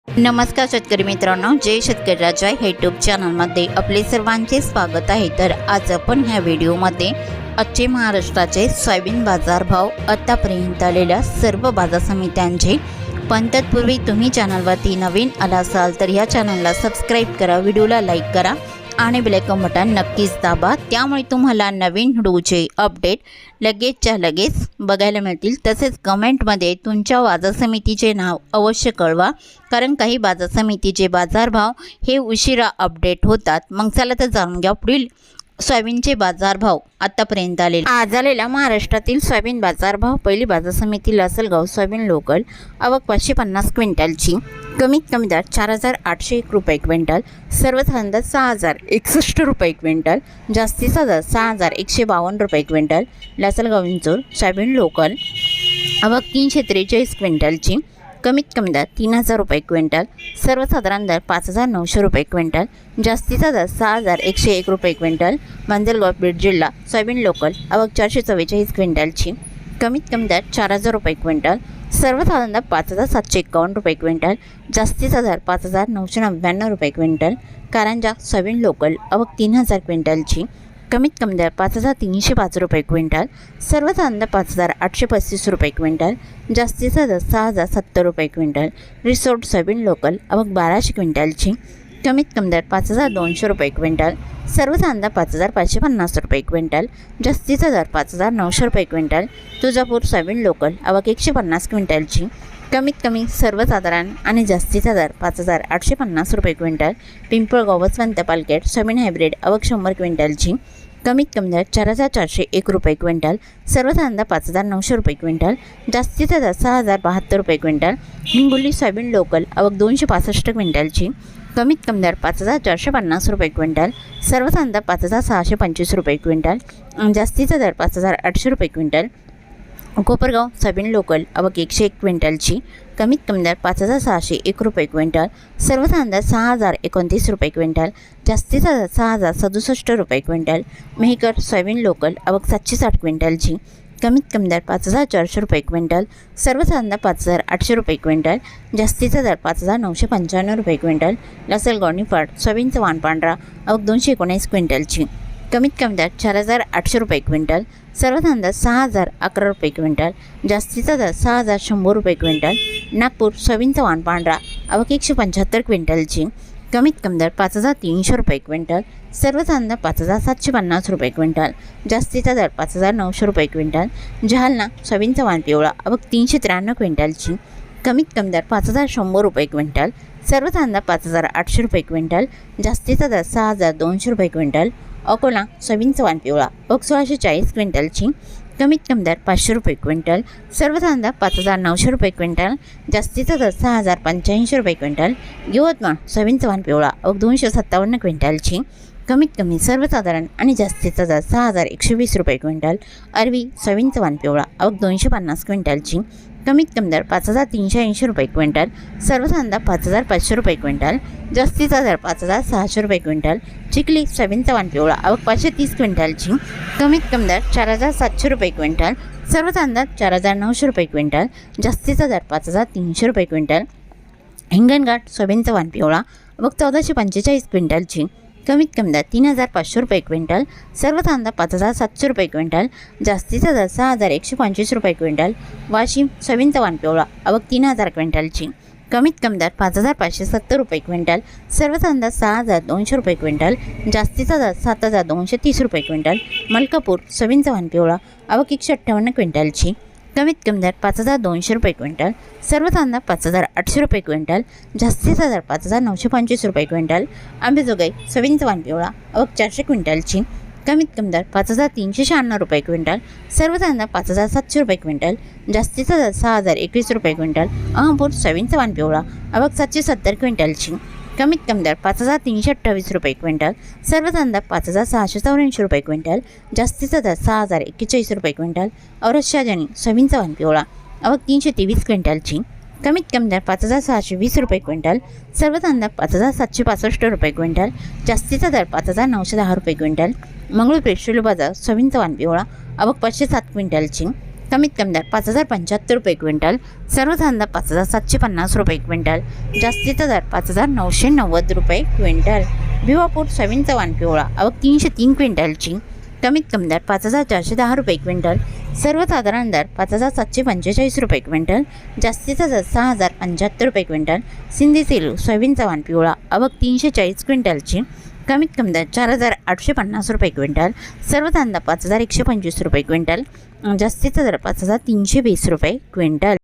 नमस्कार शेतकरी मित्रांनो, जय शेतकरी राजा यूट्यूब चॅनलमध्ये आपले सर्वांचे स्वागत आहे। तर आज आपण ह्या व्हिडिओमध्ये आजचे महाराष्ट्राचे सोयाबीन बाजारभाव, आतापर्यंत आलेल्या सर्व बाजार समित्यांचे, पण तत्पूर्वी तुम्ही चॅनलवरती नवीन आला असाल तर या चॅनलला सबस्क्राईब करा, व्हिडिओला लाईक करा आणि बेल आयकॉन बटन नक्कीच दाबा, त्यामुळे तुम्हाला नवीन व्हिडिओचे अपडेट लगेचच्या लगेच बघायला मिळतील। तसेच कमेंटमध्ये तुमच्या बाजार समितीचे नाव अवश्य कळवा, कारण काही बाजार समितीचे बाजारभाव हे उशिरा अपडेट होतात। मग चला तर जाणून घ्या पुढील सोयाबीनचे बाजारभाव आतापर्यंत आलेले। आज आलेला महाराष्ट्रातील सोयाबीन बाजारभाव। पहिली बाजार समिती लासलगाव सोयाबीन लोकल, आवक 550 क्विंटलची, कमीत कमी दर 4,801 रुपये क्विंटल, सर्वसाधारण दर 6,061 रुपये क्विंटल, जास्तीचा दर 6,152 रुपये quintal. Lasalgaon Vinchur soybean local, आवक 343 क्विंटलची, कमीत कमी दर 3,000 रुपये क्विंटल, सर्वसाधारण दर 5,900 रुपये क्विंटल, जास्तीचा दर 6,101 रुपये क्विंटल। मांजलगाव बीड जिल्हा सोयाबीन लोकल, आवक 444 क्विंटलची, कमीत कमी दर 4,000 रुपये क्विंटल, सर्वसाधारण दर 5,751 रुपये क्विंटल, जास्तीचा दर 5,999 रुपये क्विंटल। कारंजा सोयाबीन लोकल, आवक 3,000 क्विंटलची, कमीत कमी दर 5,305 रुपये क्विंटल, सर्वसाधारण दर 5,835 रुपये क्विंटल, जास्तीचा दर 6,070 रुपये क्विंटल। रिसोर्ट सोयाबीन लोकल, आवक 1,200 क्विंटलची, कमीत कमी दर 5,200 रुपये क्विंटल, सर्वसाधारण दर 5,550 रुपये क्विंटल, जास्तीचा दर 5,900 रुपये क्विंटल। तुळजापूर सोयाबीन लोकल, आवक 150 क्विंटलची, कमीत कमी सर्वसाधारण आणि जास्तीचा दर 5,850 रुपये क्विंटल। पिंपळगाव वसंत पालखेड सोयाबीन हायब्रिड, आवक 100 क्विंटलची, कमीत कमी दर 4,401 रुपये क्विंटल, सर्वसाधारण दर 5,900 रुपये क्विंटल, जास्तीचा दर 6,072 रुपये क्विंटल। हिंगोली सोयाबीन लोकल, आवक 265 क्विंटलची, कमीत कमी दर 5,450 रुपये क्विंटल, सर्वसाधारण दर 5,625 रुपये क्विंटल, जास्तीचा दर 5,800 रुपये क्विंटल। कोपरगाव सोयाबीन लोकल, आवक 101 क्विंटलची, कमीत कमी दर 5,601 रुपये क्विंटल, सर्वसाधारण दर 6,029 रुपये क्विंटल, जास्तीचा दर 6,067 रुपये क्विंटल। मेहकर सोयाबीन लोकल, आवक 760 क्विंटलची, कमीत कमी दर 5,400 रुपये क्विंटल, सर्वसाधारण दर 5,800 रुपये क्विंटल, जास्तीचा दर 5,995 रुपये क्विंटल। लासलगाव निफाड सोयाबीनचा वाण पांढरा, आवक 219 क्विंटलची, कमीत कमी दर 4,800 रुपये क्विंटल, सर्वसाधारण दर 6,011 रुपये क्विंटल, जास्तीचा दर 6,100 रुपये क्विंटल। नागपूर सोयाबीनचा वाण पांढरा, आवक 175 क्विंटलची, कमीत कमी दर 5,300 रुपये क्विंटल, सर्वसाधारण दर 5,750 रुपये क्विंटल, जास्तीचा दर 5,900 रुपये क्विंटल। जालना सोयाबीनचा वाण पिवळा, आवक 393 क्विंटलची, कमीत कमी दर 5,100 रुपये क्विंटल, सर्वसाधारण दर 5,800 रुपये क्विंटल, जास्तीचा दर 6,200 रुपये क्विंटल। अकोला सोयाबीनचा वाण पिवळा, आवक 1,640 क्विंटलची, कमीत कमी दर 500 रुपये क्विंटल, सर्वसाधारण दर 5,900 रुपये क्विंटल, जास्तीचा दर 6,085 रुपये क्विंटल। यवतमाळ सोयाबीनचा वाण पिवळा, आवक 257 क्विंटलची, कमीत कमी सर्वसाधारण आणि जास्तीचा दर 6,120 रुपये क्विंटल। अरवी सोयाबीनचा वाण पिवळा, आवक 250 क्विंटलची, कमीत कमी दर 5,380 रुपये क्विंटल, सर्वसाधारण दर 5,500 रुपये क्विंटल, जास्तीचा दर 5,600 रुपये क्विंटल। चिखली सोयाबीनचा वाण पिवळा, आवक 530 क्विंटलची, कमीत कमी दर 4,700 रुपये क्विंटल, सर्वसाधारण दर 4,900 रुपये क्विंटल, जास्तीचा दर 5,300 रुपये क्विंटल। हिंगणघाट सोयाबीनचा वाण पिवळा, आवक 1,445 क्विंटलची, कमीत कमी दर 3,500 रुपये क्विंटल, सर्वसाधारण दर 5,700 रुपये क्विंटल, जास्तीचा दर 6,125 रुपये क्विंटल। वाशिम सोयाबीनचा वाण पिवळा, आवक 3,000 क्विंटलची, कमीत कमी दर 5,570 रुपये क्विंटल, सर्वसाधारण दर 6,200 रुपये क्विंटल, जास्तीचा दर 7,230 रुपये क्विंटल। मलकापूर सोयाबीनचा वाण पिवळा, आवक 158 क्विंटलची, कमीत कमी दर 5,200 रुपये क्विंटल, सर्वसाधारण दर 5,800 रुपये क्विंटल, जास्तीचा दर 5,925 रुपये क्विंटल। आंबेजोगाई सोयाबीनचा वाण पिवळा, आवक 400 क्विंटलची, कमीत कमी दर 5,396 रुपये क्विंटल, सर्वसाधारण दर 5,700 रुपये क्विंटल, जास्तीचा दर 6,021 रुपये क्विंटल। अहमपूर सोयाबीनचा वाण पिवळा, आवक 770 क्विंटलची, कमीत कमी दर 5,328 रुपये क्विंटल, सर्वसाधारण दर 5,684 रुपये क्विंटल, जास्तीचा दर 6,041 रुपये क्विंटल। औरत शाहजनी सोयाबीनचा वाण पिवळा, आवक 323 क्विंटलची, कमीत कमी दर 5,620 रुपये क्विंटल, सर्वसाधारण दर 5,765 रुपये क्विंटल, जास्तीचा दर 5,910 रुपये क्विंटल। मंगळूर पेठ बाजार सोयाबीनचा वाण पिवळा, आवक 507 क्विंटलची, कमीत कमी दर 5,075 रुपये क्विंटल, सर्वसाधारण दर 5,750 रुपये क्विंटल, जास्तीचा दर 5,990 रुपये क्विंटल. भिवापूर सोयाबीन चव्हाण पिवळा आवक 303 क्विंटलची, कमीत कमी दर 5,410 रुपये क्विंटल, सर्वसाधारण दर 5,745 रुपये क्विंटल, जास्तीचा दर 6,075 रुपये क्विंटल. सिंधी सेलू सोयाबीन चव्हाण पिवळा आवक 340 क्विंटलची, कमीत कमी दर 4,850 रुपये क्विंटल, सर्वसाधारण दर 5,125 रुपये क्विंटल, जास्तीचा दर 5,320 रुपये क्विंटल.